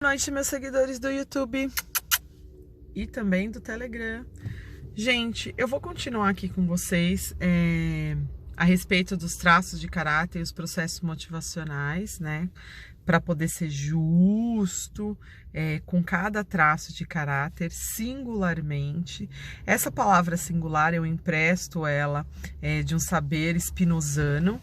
noite, meus seguidores do YouTube e também do Telegram. Gente, eu vou continuar aqui com vocês a respeito dos traços de caráter e os processos motivacionais, né? Para poder ser justo com cada traço de caráter singularmente. Essa palavra singular eu empresto ela de um saber spinozano.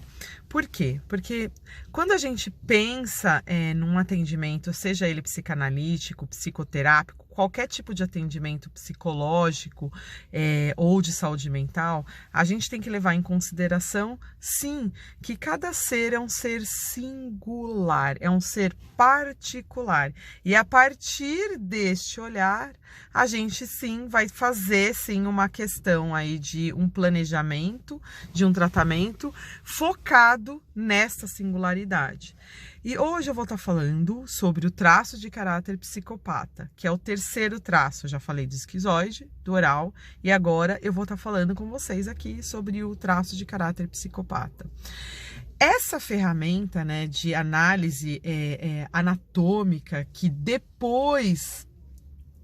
Por quê? Porque quando a gente pensa num atendimento, seja ele psicanalítico, psicoterápico, qualquer tipo de atendimento psicológico ou de saúde mental, a gente tem que levar em consideração, sim, que cada ser é um ser singular, é um ser particular. E a partir deste olhar, a gente sim vai fazer sim uma questão aí de um planejamento, de um tratamento focado nessa singularidade. E hoje eu vou estar falando sobre o traço de caráter psicopata, que é o terceiro traço. Eu já falei do esquizoide, do oral, e agora eu vou estar falando com vocês aqui sobre o traço de caráter psicopata. Essa ferramenta, né, de análise anatômica, que depois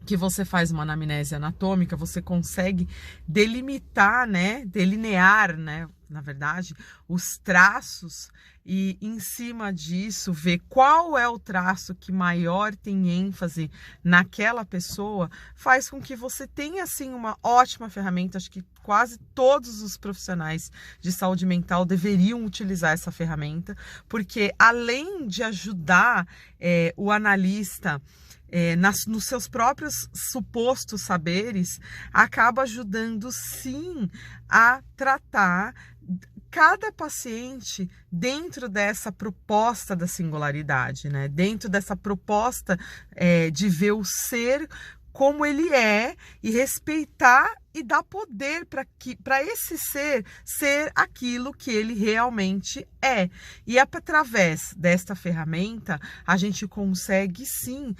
que você faz uma anamnese anatômica, você consegue delimitar, né, delinear, né, na verdade, os traços e em cima disso ver qual é o traço que maior tem ênfase naquela pessoa, faz com que você tenha assim uma ótima ferramenta. Acho que quase todos os profissionais de saúde mental deveriam utilizar essa ferramenta, porque além de ajudar o analista nos seus próprios supostos saberes, acaba ajudando sim a tratar cada paciente dentro dessa proposta da singularidade, né? Dentro dessa proposta de ver o ser como ele é e respeitar e dar poder para esse ser aquilo que ele realmente é. E através desta ferramenta a gente consegue sim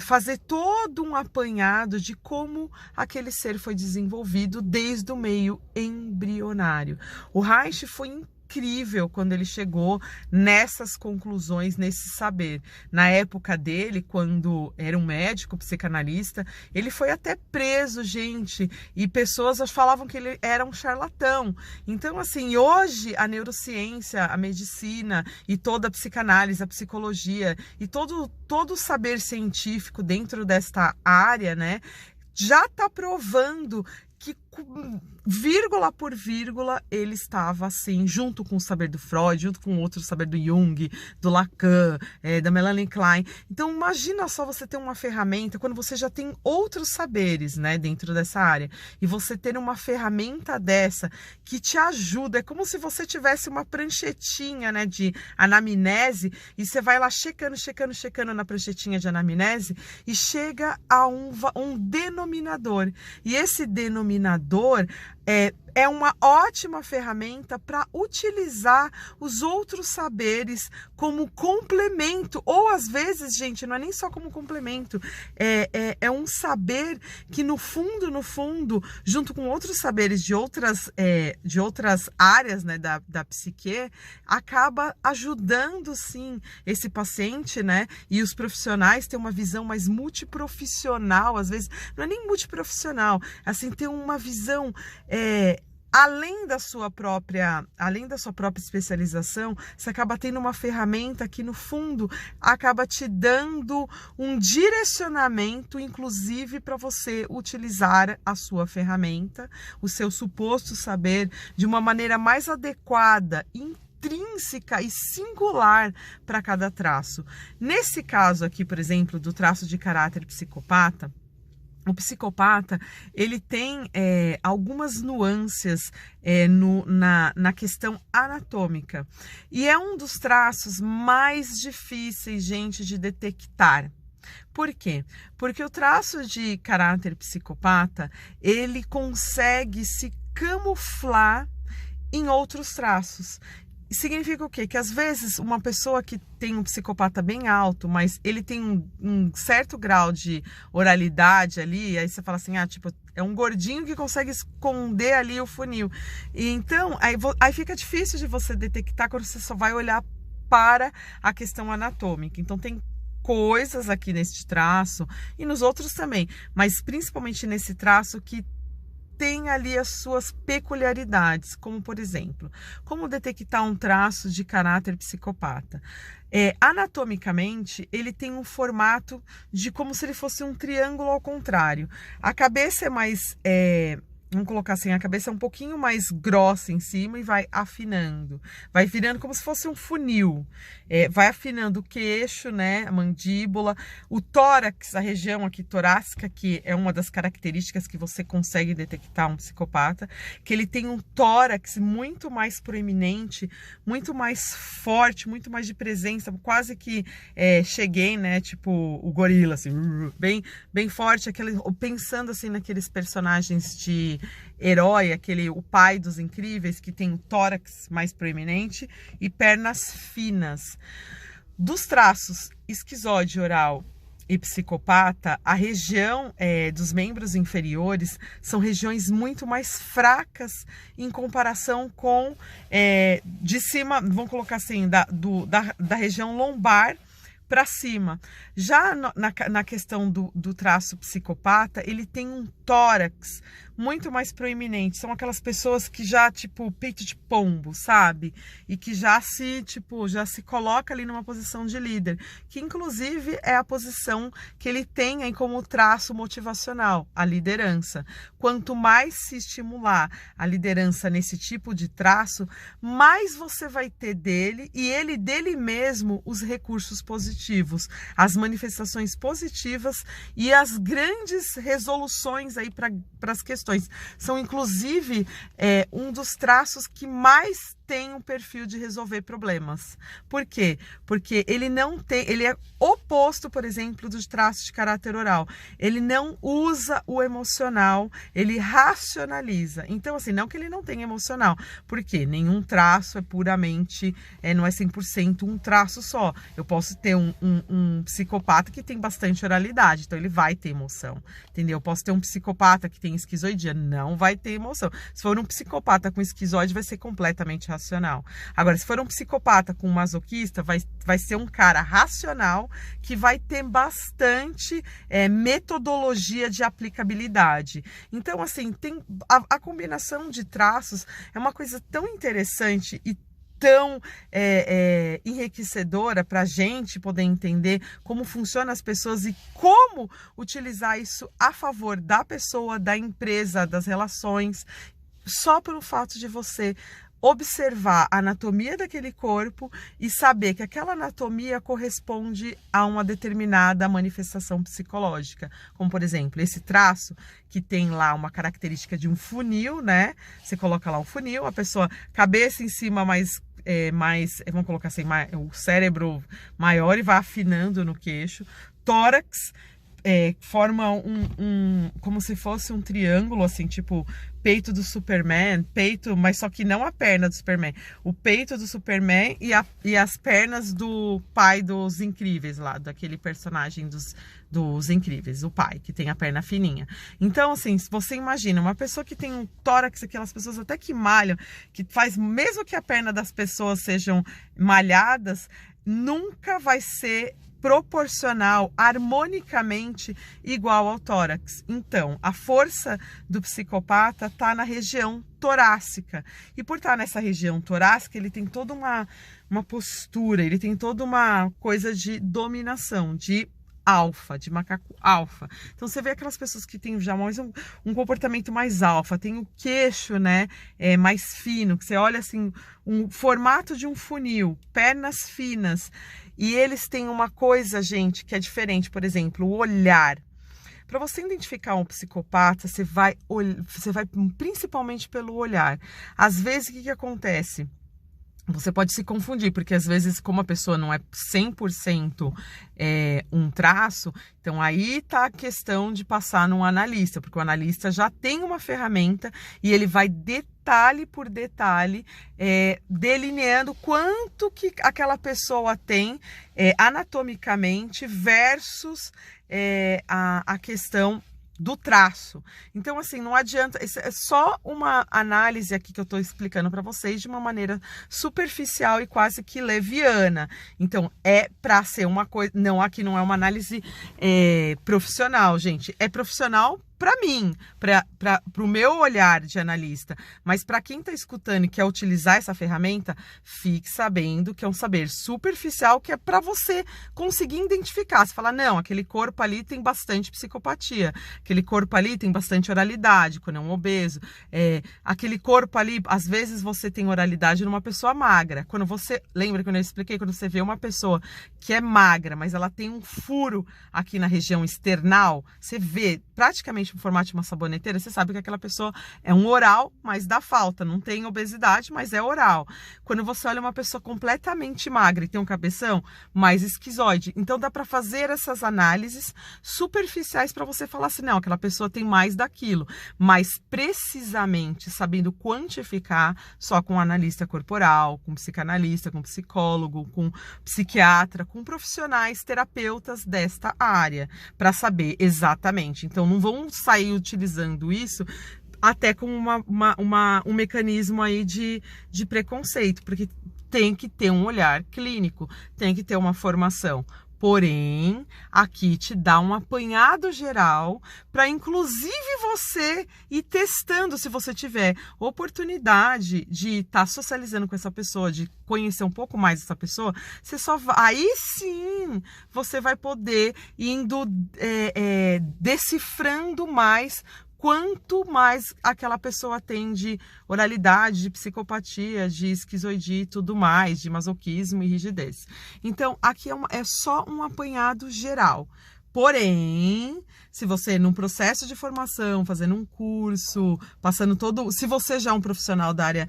fazer todo um apanhado de como aquele ser foi desenvolvido desde o meio embrionário. O Reich foi incrível quando ele chegou nessas conclusões, nesse saber. Na época dele, quando era um médico psicanalista, ele foi até preso, gente, e pessoas falavam que ele era um charlatão. Então, assim, hoje a neurociência, a medicina e toda a psicanálise, a psicologia e todo o saber científico dentro desta área, né, já está provando que vírgula por vírgula ele estava assim, junto com o saber do Freud, junto com outro saber do Jung, do Lacan, da Melanie Klein. Então imagina só você ter uma ferramenta quando você já tem outros saberes, né, dentro dessa área, e você ter uma ferramenta dessa que te ajuda. É como se você tivesse uma pranchetinha, né, de anamnese, e você vai lá checando na pranchetinha de anamnese e chega a um denominador. E esse denominador é uma ótima ferramenta para utilizar os outros saberes como complemento, ou às vezes, gente, não é nem só como complemento, é um saber que no fundo, junto com outros saberes de outras áreas, né, da psique, acaba ajudando sim esse paciente, né, e os profissionais ter uma visão mais multiprofissional. Às vezes não é nem multiprofissional, assim, ter uma visão além da sua própria especialização. Você acaba tendo uma ferramenta que, no fundo, acaba te dando um direcionamento, inclusive para você utilizar a sua ferramenta, o seu suposto saber, de uma maneira mais adequada, intrínseca e singular para cada traço. Nesse caso aqui, por exemplo, do traço de caráter psicopata, o psicopata, ele tem algumas nuances na questão anatômica. E é um dos traços mais difíceis, gente, de detectar. Por quê? Porque o traço de caráter psicopata, ele consegue se camuflar em outros traços. Significa o quê? Que às vezes uma pessoa que tem um psicopata bem alto, mas ele tem um certo grau de oralidade ali, aí você fala assim, tipo, é um gordinho que consegue esconder ali o funil. E então, aí fica difícil de você detectar quando você só vai olhar para a questão anatômica. Então tem coisas aqui nesse traço e nos outros também, mas principalmente nesse traço que tem ali as suas peculiaridades, como por exemplo, como detectar um traço de caráter psicopata. Anatomicamente, ele tem um formato de como se ele fosse um triângulo ao contrário. A cabeça é mais... vamos colocar assim, a cabeça é um pouquinho mais grossa em cima e vai afinando. Vai virando como se fosse um funil. Vai afinando o queixo, né, a mandíbula, o tórax, a região aqui torácica, que é uma das características que você consegue detectar um psicopata, que ele tem um tórax muito mais proeminente, muito mais forte, muito mais de presença, quase que cheguei, né, tipo o gorila, assim, bem forte, pensando assim naqueles personagens de herói, o pai dos incríveis, que tem o tórax mais proeminente e pernas finas. Dos traços esquizóide oral e psicopata, a região dos membros inferiores são regiões muito mais fracas em comparação com de cima, vamos colocar assim, da região lombar para cima. Já na questão do traço psicopata, ele tem um tórax muito mais proeminente. São aquelas pessoas que já, tipo, peito de pombo, sabe? E que já se coloca ali numa posição de líder, que inclusive é a posição que ele tem aí como traço motivacional, a liderança. Quanto mais se estimular a liderança nesse tipo de traço, mais você vai ter dele e ele dele mesmo os recursos positivos, as manifestações positivas e as grandes resoluções aí para as questões. São inclusive um dos traços que mais tem um perfil de resolver problemas. Por quê? Porque ele é oposto, por exemplo, dos traços de caráter oral. Ele não usa o emocional, ele racionaliza. Então, assim, não que ele não tenha emocional, porque nenhum traço é puramente, não é 100% um traço só. Eu posso ter um psicopata que tem bastante oralidade, então ele vai ter emoção, entendeu? Eu posso ter um psicopata que tem esquizoidia, não vai ter emoção. Se for um psicopata com esquizoide, vai ser completamente racional. Agora, se for um psicopata com masoquista, vai ser um cara racional que vai ter bastante metodologia de aplicabilidade. Então, assim, tem a combinação de traços é uma coisa tão interessante e tão enriquecedora para a gente poder entender como funcionam as pessoas e como utilizar isso a favor da pessoa, da empresa, das relações, só pelo fato de você observar a anatomia daquele corpo e saber que aquela anatomia corresponde a uma determinada manifestação psicológica. Como, por exemplo, esse traço que tem lá uma característica de um funil, né? Você coloca lá um funil, a pessoa, cabeça em cima mais, vamos colocar assim, o cérebro maior e vai afinando no queixo, tórax, forma como se fosse um triângulo, assim, tipo peito do Superman, mas só que não a perna do Superman, o peito do Superman e as pernas do pai dos incríveis lá, daquele personagem dos incríveis, o pai, que tem a perna fininha. Então, assim, se você imagina uma pessoa que tem um tórax, aquelas pessoas até que malham, que faz, mesmo que a perna das pessoas sejam malhadas, nunca vai ser proporcional, harmonicamente igual ao tórax. Então, a força do psicopata está na região torácica. E por estar nessa região torácica, ele tem toda uma postura, ele tem toda uma coisa de dominação, de alfa, de macaco alfa. Então você vê aquelas pessoas que têm já mais um comportamento mais alfa, tem o queixo, né, mais fino, que você olha assim, um formato de um funil, pernas finas, e eles têm uma coisa, gente, que é diferente, por exemplo, o olhar. Para você identificar um psicopata, você vai principalmente pelo olhar. Às vezes, o que acontece? Você pode se confundir, porque às vezes, como a pessoa não é 100% um traço, então aí tá a questão de passar num analista, porque o analista já tem uma ferramenta e ele vai detalhe por detalhe, delineando quanto que aquela pessoa tem anatomicamente versus a questão do traço. Então, assim, não adianta, isso é só uma análise aqui que eu tô explicando para vocês de uma maneira superficial e quase que leviana. Então, é para ser uma coisa, não, aqui não é uma análise profissional, gente, é profissional para mim, para o meu olhar de analista, mas para quem está escutando e quer utilizar essa ferramenta, fique sabendo que é um saber superficial que é para você conseguir identificar. Você fala, não, aquele corpo ali tem bastante psicopatia, aquele corpo ali tem bastante oralidade, quando é um obeso, aquele corpo ali, às vezes você tem oralidade numa pessoa magra. Quando você, lembra quando eu expliquei, quando você vê uma pessoa que é magra, mas ela tem um furo aqui na região external, você vê praticamente no formato de uma saboneteira, você sabe que aquela pessoa é um oral, mas dá falta, não tem obesidade, mas é oral. Quando você olha uma pessoa completamente magra e tem um cabeção, mais esquizoide. Então dá para fazer essas análises superficiais para você falar assim, não, aquela pessoa tem mais daquilo, mas precisamente sabendo quantificar só com analista corporal, com psicanalista, com psicólogo, com psiquiatra, com profissionais, terapeutas desta área, para saber exatamente. Então não vão sair utilizando isso até como um mecanismo aí de preconceito, porque tem que ter um olhar clínico, tem que ter uma formação. Porém, aqui te dá um apanhado geral para, inclusive, você ir testando, se você tiver oportunidade de estar socializando com essa pessoa, de conhecer um pouco mais essa pessoa, você só vai, aí sim você vai poder indo decifrando mais. Quanto mais aquela pessoa tem de oralidade, de psicopatia, de esquizoidia e tudo mais, de masoquismo e rigidez. Então, aqui é só um apanhado geral. Porém, se você, num processo de formação, fazendo um curso, passando todo... Se você já é um profissional da área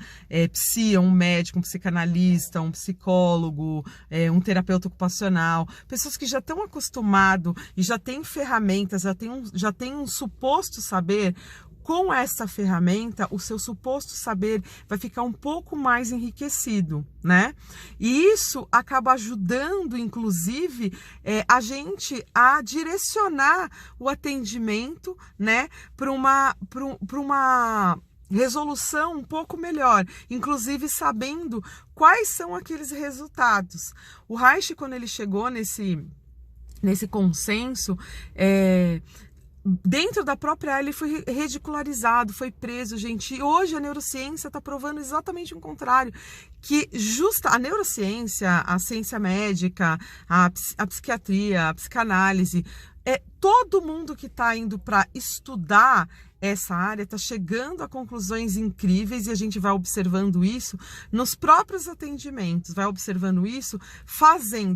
psi, um médico, um psicanalista, um psicólogo, um terapeuta ocupacional, pessoas que já estão acostumados e já têm ferramentas, já têm um suposto saber... Com essa ferramenta, o seu suposto saber vai ficar um pouco mais enriquecido, né? E isso acaba ajudando, inclusive, a gente a direcionar o atendimento, né, para uma resolução um pouco melhor, inclusive sabendo quais são aqueles resultados. O Reich, quando ele chegou nesse consenso, dentro da própria área, ele foi ridicularizado, foi preso, gente. E hoje a neurociência está provando exatamente o contrário, que a neurociência, a ciência médica, a psiquiatria, a psicanálise, todo mundo que está indo para estudar essa área está chegando a conclusões incríveis, e a gente vai observando isso nos próprios atendimentos, vai observando isso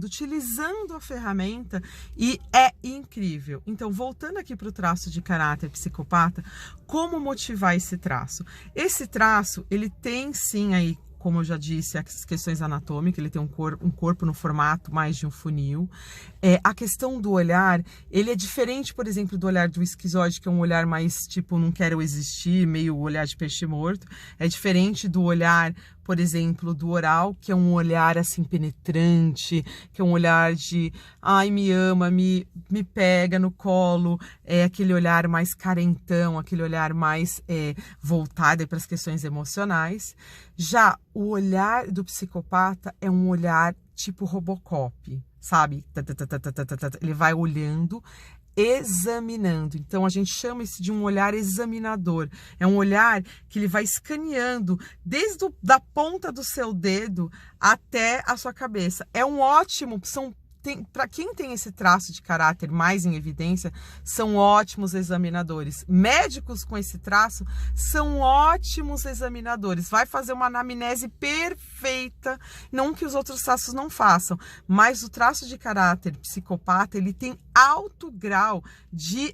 utilizando a ferramenta, e é incrível. Então, voltando aqui para o traço de caráter psicopata, como motivar esse traço? Esse traço, ele tem sim aí, como eu já disse, as questões anatômicas, ele tem um corpo no formato mais de um funil. A questão do olhar, ele é diferente, por exemplo, do olhar do esquizoide, que é um olhar mais tipo, não quero existir, meio olhar de peixe morto. É diferente do olhar, por exemplo, do oral, que é um olhar assim penetrante, que é um olhar de, ai, me ama, me pega no colo, é aquele olhar mais carentão, aquele olhar mais voltado para as questões emocionais. Já o olhar do psicopata é um olhar tipo Robocop, sabe? Ele vai olhando, examinando. Então a gente chama isso de um olhar examinador. É um olhar que ele vai escaneando desde da ponta do seu dedo até a sua cabeça. É um ótimo, para quem tem esse traço de caráter mais em evidência, são ótimos examinadores. Médicos com esse traço são ótimos examinadores. Vai fazer uma anamnese perfeita, não que os outros traços não façam, mas o traço de caráter psicopata, ele tem alto grau de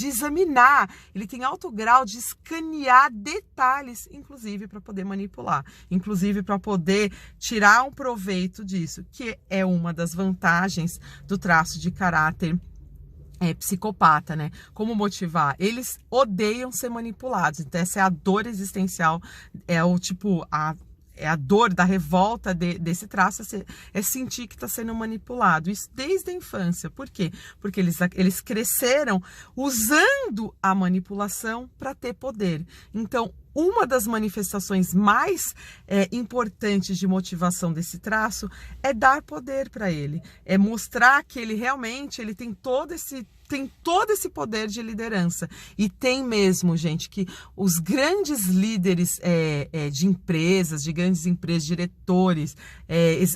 examinar, ele tem alto grau de escanear detalhes, inclusive para poder manipular, inclusive para poder tirar um proveito disso, que é uma das vantagens do traço de caráter psicopata, né? Como motivar? Eles odeiam ser manipulados, então essa é a dor existencial, a dor da revolta desse traço é sentir que está sendo manipulado. Isso desde a infância. Por quê? Porque eles cresceram usando a manipulação para ter poder. Então, uma das manifestações mais importantes de motivação desse traço é dar poder para ele. É mostrar que ele realmente tem todo esse poder de liderança. E tem mesmo, gente, que os grandes líderes de empresas, diretores,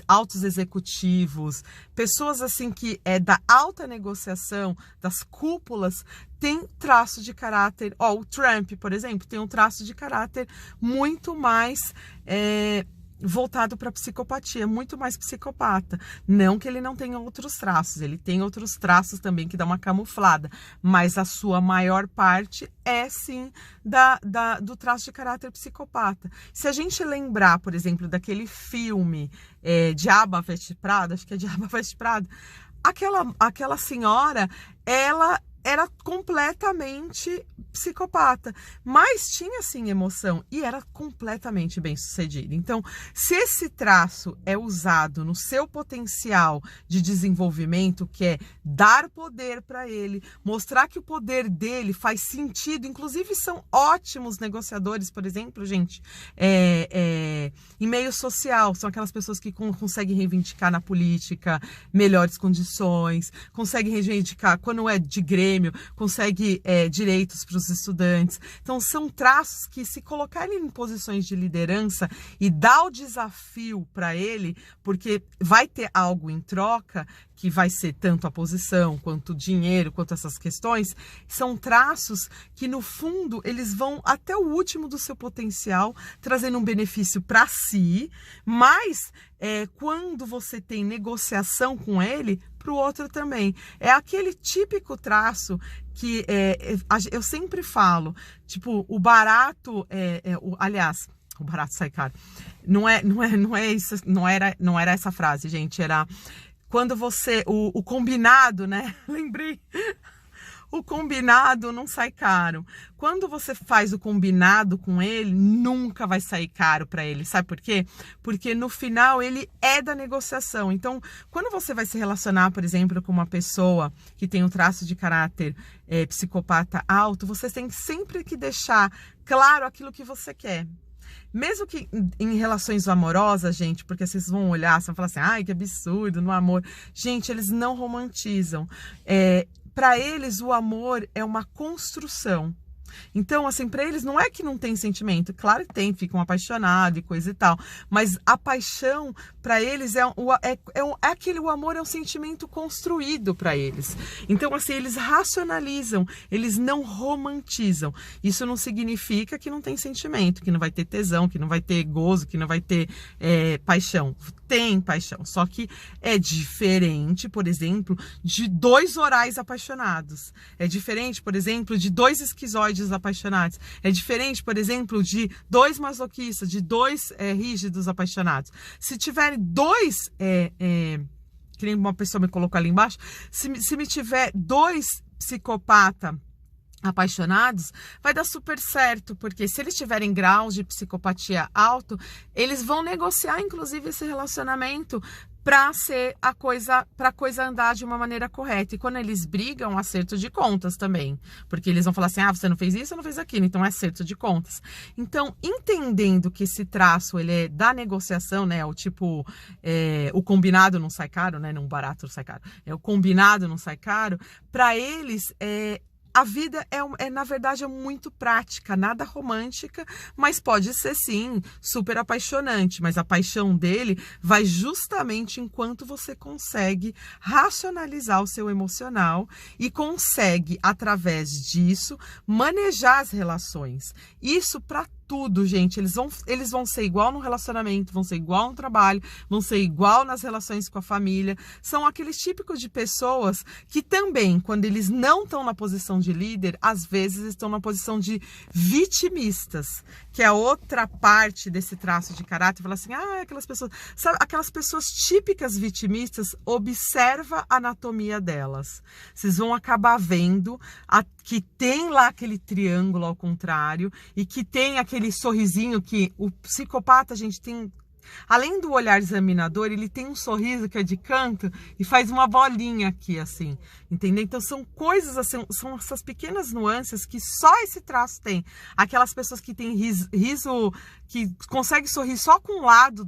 altos executivos, pessoas assim que da alta negociação, das cúpulas, tem traço de caráter. O Trump, por exemplo, tem um traço de caráter muito mais voltado para psicopatia, muito mais psicopata. Não que ele não tenha outros traços, ele tem outros traços também que dá uma camuflada, mas a sua maior parte é sim do traço de caráter psicopata. Se a gente lembrar, por exemplo, daquele filme Diabo Veste Prada, acho que é Diabo Veste Prada, aquela senhora, ela era completamente psicopata, mas tinha sim emoção e era completamente bem sucedida. Então, se esse traço é usado no seu potencial de desenvolvimento, que é dar poder para ele, mostrar que o poder dele faz sentido, inclusive são ótimos negociadores, por exemplo, gente, em meio social, são aquelas pessoas que conseguem reivindicar na política melhores condições, conseguem reivindicar quando é de Grêmio, consegue direitos para os estudantes. Então, são traços que, se colocarem em posições de liderança e dar o desafio para ele, porque vai ter algo em troca, que vai ser tanto a posição, quanto o dinheiro, quanto essas questões, são traços que, no fundo, eles vão até o último do seu potencial, trazendo um benefício para si, mas quando você tem negociação com ele, para o outro também. É aquele típico traço que eu sempre falo, tipo, o barato, aliás, o barato sai caro. Não é isso, não era essa frase, gente, era quando você, o combinado, né? Lembrei. O combinado não sai caro. Quando você faz o combinado com ele, nunca vai sair caro para ele. Sabe por quê? Porque no final ele é da negociação. Então, quando você vai se relacionar, por exemplo, com uma pessoa que tem um traço de caráter psicopata alto, você tem sempre que deixar claro aquilo que você quer. Mesmo que em relações amorosas, gente, porque vocês vão olhar, vocês vão falar assim, ai, que absurdo, no amor. Gente, eles não romantizam. Para eles, o amor é uma construção. Então, assim, para eles não é que não tem sentimento, claro que tem, ficam apaixonados e coisa e tal, mas a paixão para eles o amor é um sentimento construído para eles. Então, assim, eles racionalizam, eles não romantizam. Isso não significa que não tem sentimento, que não vai ter tesão, que não vai ter gozo, que não vai ter paixão. Tem paixão, só que é diferente, por exemplo, de 2 orais apaixonados. É diferente, por exemplo, de 2 esquizoides apaixonados. É diferente, por exemplo, de 2 masoquistas, de 2 rígidos apaixonados. Se tiver 2, que nem uma pessoa me colocou ali embaixo, se me tiver 2 psicopata apaixonados, vai dar super certo, porque se eles tiverem graus de psicopatia alto, eles vão negociar, inclusive, esse relacionamento para a coisa andar de uma maneira correta. E quando eles brigam, acerto de contas também, porque eles vão falar assim, você não fez isso, você não fez aquilo, então é acerto de contas. Então, entendendo que esse traço, ele é da negociação, né, o tipo, o combinado não sai caro, né, não barato não sai caro, o combinado não sai caro, para eles, a vida na verdade, é muito prática, nada romântica, mas pode ser, sim, super apaixonante. Mas a paixão dele vai justamente enquanto você consegue racionalizar o seu emocional e consegue, através disso, manejar as relações. Isso para tudo, gente. Eles vão ser igual no relacionamento, vão ser igual no trabalho, vão ser igual nas relações com a família. São aqueles típicos de pessoas que também, quando eles não estão na posição de líder, às vezes estão na posição de vitimistas, que é outra parte desse traço de caráter. Fala assim, aquelas pessoas, sabe, aquelas pessoas típicas vitimistas, observa a anatomia delas. Vocês vão acabar vendo que tem lá aquele triângulo ao contrário e que tem aquele aquele sorrisinho que o psicopata, a gente tem... Além do olhar examinador, ele tem um sorriso que é de canto e faz uma bolinha aqui, assim, entendeu? Então são coisas assim, são essas pequenas nuances que só esse traço tem. Aquelas pessoas que têm riso, que conseguem sorrir só com um lado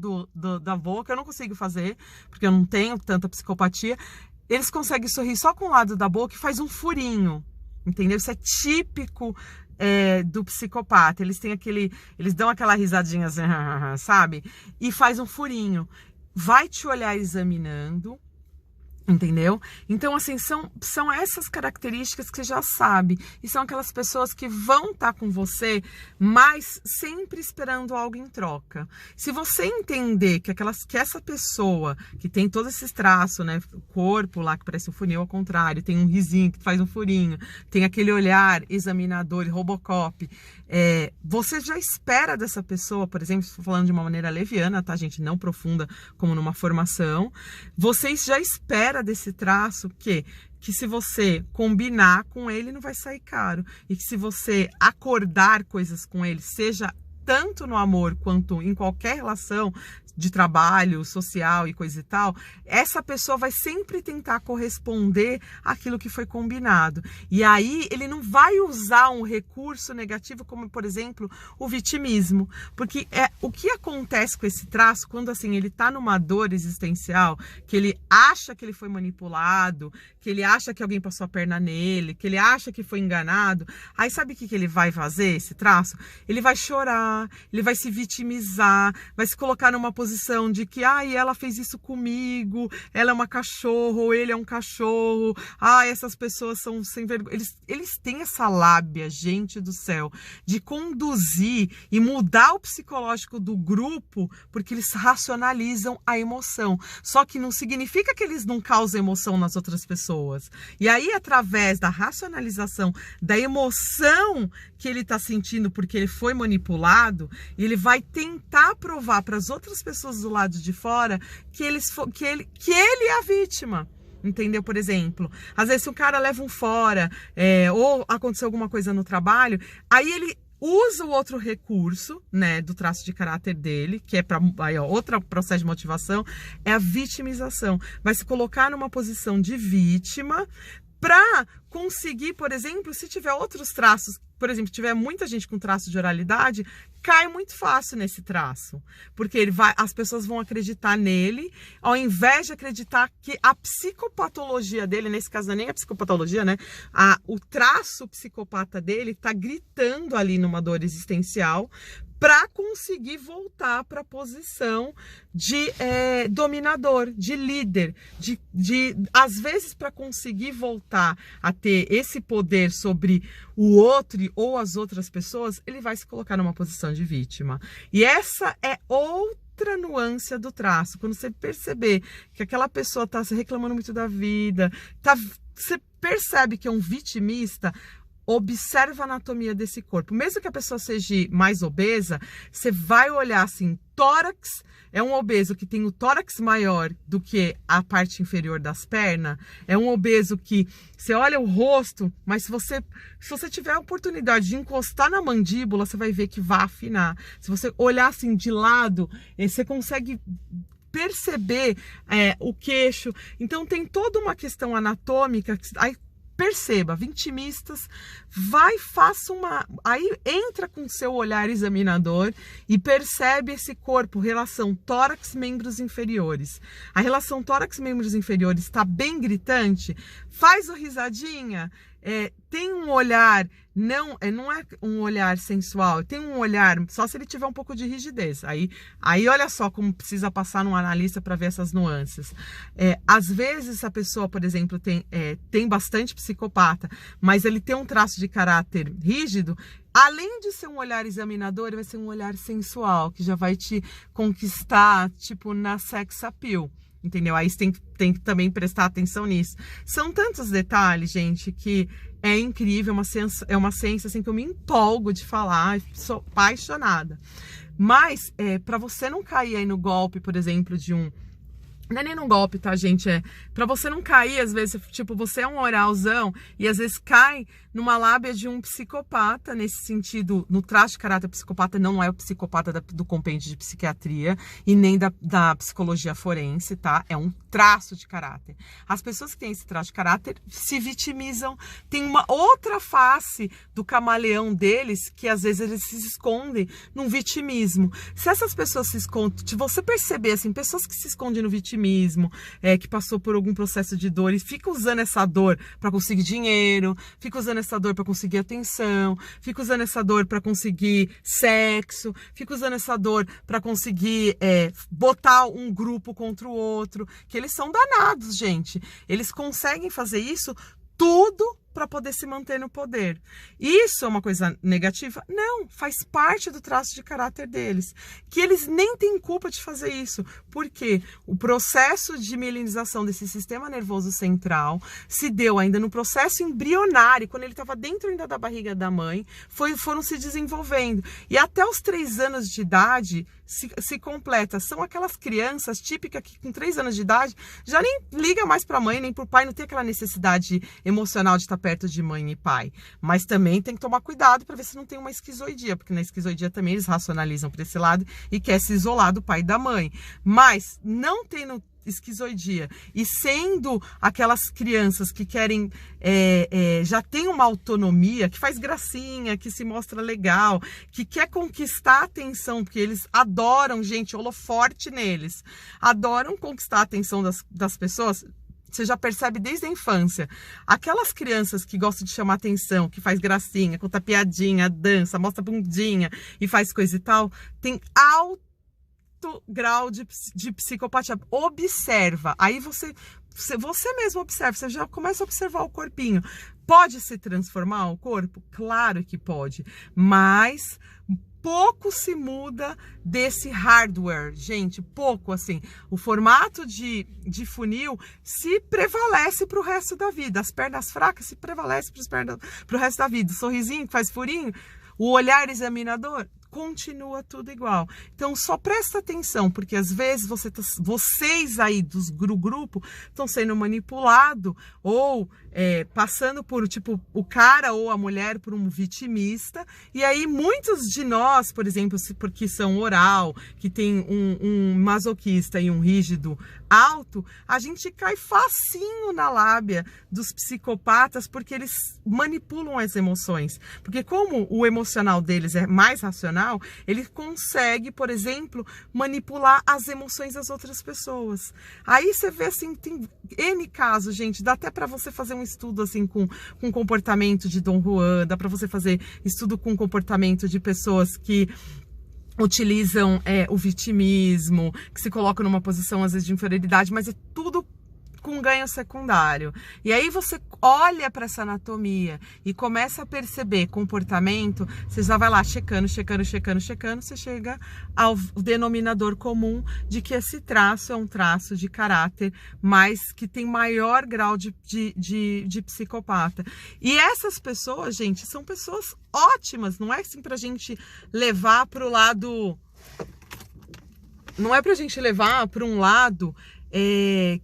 da boca, eu não consigo fazer, porque eu não tenho tanta psicopatia. Eles conseguem sorrir só com um lado da boca e faz um furinho, entendeu? Isso é típico do psicopata. Eles dão aquela risadinha assim, sabe? E faz um furinho. Vai te olhar examinando, entendeu? Então, assim, são essas características que você já sabe. E são aquelas pessoas que vão estar com você, mas sempre esperando algo em troca. Se você entender que essa pessoa que tem todos esses traços, né? O corpo lá que parece um funil ao contrário, tem um risinho que faz um furinho, tem aquele olhar examinador e Robocop. Você já espera dessa pessoa, por exemplo, estou falando de uma maneira leviana, tá, gente? Não profunda como numa formação. Vocês já esperam desse traço que se você combinar com ele não vai sair caro, e que se você acordar coisas com ele, seja tanto no amor quanto em qualquer relação de trabalho, social e coisa e tal, essa pessoa vai sempre tentar corresponder àquilo que foi combinado. E aí ele não vai usar um recurso negativo como, por exemplo, o vitimismo. Porque o que acontece com esse traço, quando assim ele tá numa dor existencial, que ele acha que ele foi manipulado, que ele acha que alguém passou a perna nele, que ele acha que foi enganado, aí sabe o que ele vai fazer, esse traço? Ele vai chorar, ele vai se vitimizar, vai se colocar numa posição de que, ela fez isso comigo, ela é uma cachorro, ou ele é um cachorro, essas pessoas são sem vergonha. Eles têm essa lábia, gente do céu, de conduzir e mudar o psicológico do grupo, porque eles racionalizam a emoção. Só que não significa que eles não causam emoção nas outras pessoas. E aí, através da racionalização, da emoção que ele está sentindo porque ele foi manipulado, ele vai tentar provar para as outras pessoas do lado de fora que ele é a vítima. Entendeu? Por exemplo, às vezes se o cara leva um fora, ou aconteceu alguma coisa no trabalho, aí ele usa o outro recurso, né, do traço de caráter dele, que é para outro processo de motivação, é a vitimização. Vai se colocar numa posição de vítima para conseguir, por exemplo, se tiver outros traços, por exemplo, tiver muita gente com traço de oralidade, cai muito fácil nesse traço, porque as pessoas vão acreditar nele, ao invés de acreditar que a psicopatologia dele, nesse caso não é nem a psicopatologia, né? O traço psicopata dele tá gritando ali numa dor existencial, para conseguir voltar para a posição de dominador, de líder, às vezes para conseguir voltar a ter esse poder sobre o outro ou as outras pessoas, ele vai se colocar numa posição de vítima. E essa é outra nuance do traço. Quando você perceber que aquela pessoa está se reclamando muito da vida, você percebe que é um vitimista, observa a anatomia desse corpo. Mesmo que a pessoa seja mais obesa, você vai olhar assim, tórax, é um obeso que tem o tórax maior do que a parte inferior das pernas, é um obeso que você olha o rosto, mas se você tiver a oportunidade de encostar na mandíbula, você vai ver que vai afinar. Se você olhar assim de lado, você consegue perceber o queixo. Então tem toda uma questão anatômica. Aí perceba, vitimistas, aí entra com seu olhar examinador e percebe esse corpo, relação tórax-membros inferiores. A relação tórax-membros inferiores está bem gritante, faz o risadinha, tem um olhar, não é um olhar sensual, tem um olhar, só se ele tiver um pouco de rigidez. Aí olha só como precisa passar num analista para ver essas nuances. Às vezes a pessoa, por exemplo, tem bastante psicopata, mas ele tem um traço de caráter rígido. Além de ser um olhar examinador, ele vai ser um olhar sensual, que já vai te conquistar, tipo, na sex appeal. Entendeu? Aí você tem que também prestar atenção nisso. São tantos detalhes, gente, que é incrível, é uma ciência assim, que eu me empolgo de falar, sou apaixonada. Mas, para você não cair aí no golpe, por exemplo, de um Não é nem num golpe, tá, gente? É pra você não cair, às vezes, tipo, você é um oralzão e às vezes cai numa lábia de um psicopata, nesse sentido, no traço de caráter psicopata, não é o psicopata do compêndio de psiquiatria e nem da psicologia forense, tá? É um traço de caráter. As pessoas que têm esse traço de caráter se vitimizam, tem uma outra face do camaleão deles, que às vezes eles se escondem num vitimismo. Se essas pessoas se escondem, se você perceber, assim, pessoas que se escondem no vitimismo, que passou por algum processo de dor e fica usando essa dor para conseguir dinheiro, fica usando essa dor para conseguir atenção, fica usando essa dor para conseguir sexo, fica usando essa dor para conseguir botar um grupo contra o outro, que eles são danados, gente. Eles conseguem fazer isso tudo para poder se manter no poder. Isso é uma coisa negativa? Não, faz parte do traço de caráter deles. Que eles nem têm culpa de fazer isso, porque o processo de mielinização desse sistema nervoso central se deu ainda no processo embrionário, quando ele estava dentro ainda da barriga da mãe, foram se desenvolvendo. E até os 3 anos de idade se completa. São aquelas crianças típicas que com 3 anos de idade já nem liga mais para a mãe nem para o pai, não tem aquela necessidade emocional de estar perto de mãe e pai. Mas também tem que tomar cuidado para ver se não tem uma esquizoidia, porque na esquizoidia também eles racionalizam para esse lado e quer se isolar do pai e da mãe. Mas não tendo esquizoidia e sendo aquelas crianças que querem já tem uma autonomia, que faz gracinha, que se mostra legal, que quer conquistar a atenção, porque eles adoram, gente, holoforte neles, adoram conquistar a atenção das pessoas. Você já percebe desde a infância. Aquelas crianças que gostam de chamar atenção, que faz gracinha, conta piadinha, dança, mostra bundinha e faz coisa e tal, tem alto grau de psicopatia. Observa. Aí você mesmo observa, você já começa a observar o corpinho. Pode se transformar o corpo? Claro que pode. Mas pouco se muda desse hardware, gente, pouco, assim. O formato de funil se prevalece para o resto da vida. As pernas fracas se prevalecem para o resto da vida. O sorrisinho que faz furinho, o olhar examinador, continua tudo igual. Então, só presta atenção, porque às vezes vocês aí dos grupo estão sendo manipulados ou passando por, tipo, o cara ou a mulher por um vitimista. E aí, muitos de nós, por exemplo, porque são oral, que tem um masoquista e um rígido alto, a gente cai facinho na lábia dos psicopatas, porque eles manipulam as emoções. Porque como o emocional deles é mais racional, ele consegue, por exemplo, manipular as emoções das outras pessoas. Aí você vê assim, tem N casos, gente, dá até para você fazer um estudo assim com comportamento de Dom Juan, dá para você fazer estudo com comportamento de pessoas que utilizam o vitimismo, que se colocam numa posição às vezes de inferioridade, mas é tudo com ganho secundário. E aí você olha para essa anatomia e começa a perceber comportamento, você já vai lá checando, você chega ao denominador comum de que esse traço é um traço de caráter, mas que tem maior grau de psicopata. E essas pessoas, gente, são pessoas ótimas, não é assim pra gente levar pro lado... Não é pra gente levar para um lado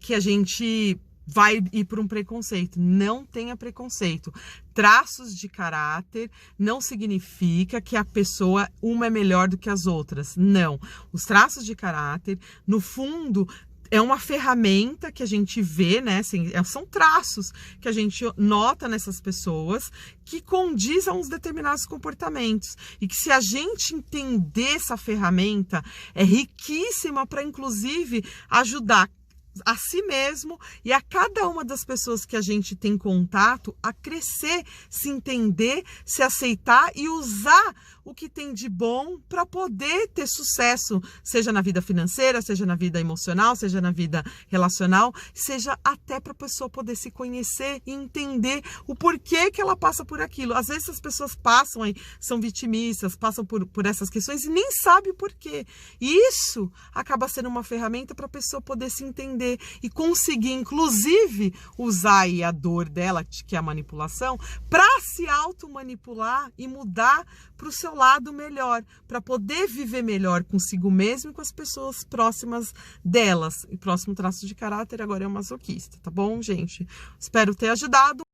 que a gente vai ir por um preconceito. Não tenha preconceito. Traços de caráter não significa que a pessoa, uma é melhor do que as outras. Não. Os traços de caráter, no fundo, é uma ferramenta que a gente vê, né? Assim, são traços que a gente nota nessas pessoas que condiz a uns determinados comportamentos. E que se a gente entender essa ferramenta, é riquíssima para, inclusive, ajudar a si mesmo e a cada uma das pessoas que a gente tem contato a crescer, se entender, se aceitar e usar o que tem de bom para poder ter sucesso, seja na vida financeira, seja na vida emocional, seja na vida relacional, seja até para a pessoa poder se conhecer e entender o porquê que ela passa por aquilo. Às vezes as pessoas passam aí, são vitimistas, passam por essas questões e nem sabe o porquê. E isso acaba sendo uma ferramenta para a pessoa poder se entender entender e conseguir, inclusive, usar aí a dor dela, que é a manipulação, para se automanipular e mudar para o seu lado melhor, para poder viver melhor consigo mesmo e com as pessoas próximas delas. E próximo traço de caráter agora é o masoquista, tá bom, gente? Espero ter ajudado.